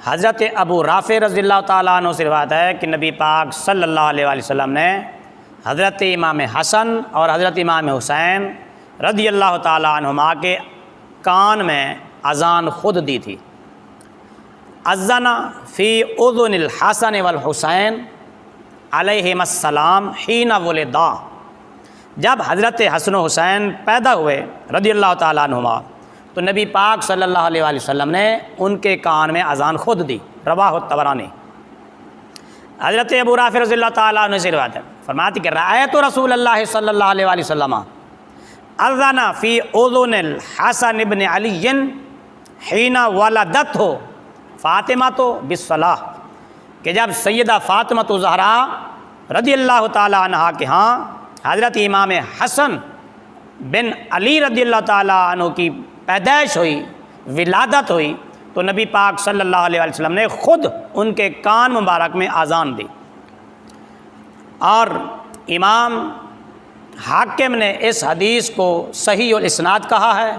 حضرت ابو رافع رضی اللہ تعالیٰ عنہ سے روایت ہے کہ نبی پاک صلی اللہ علیہ وآلہ وسلم نے حضرت امام حسن اور حضرت امام حسین رضی اللہ تعالیٰ عنہما کے کان میں اذان خود دی تھی۔ اذن فی اذن الحسن والحسین علیہم السلام حین ولدا، جب حضرت حسن و حسین پیدا ہوئے رضی اللہ تعالیٰ عنہما تو نبی پاک صلی اللہ علیہ وآلہ وسلم نے ان کے کان میں اذان خود دی۔ رواہ الطبرانی۔ حضرت ابو رافع رضی اللہ تعالیٰ عنہ سے روایت ہے، فرماتے کہ رأیت رسول اللہ صلی اللہ علیہ وآلہ وسلم اذن فی اذن الحسن ابن علی حین ولدتہ فاطمہ بالصلاۃ، کہ جب سیدہ فاطمہ زہرا رضی اللہ تعالیٰ عنہ کے ہاں حضرت امام حسن بن علی رضی اللہ تعالیٰ عنہ کی پیدائش ہوئی، ولادت ہوئی، تو نبی پاک صلی اللہ علیہ وسلم نے خود ان کے کان مبارک میں اذان دی۔ اور امام حاکم نے اس حدیث کو صحیح الاسناد کہا ہے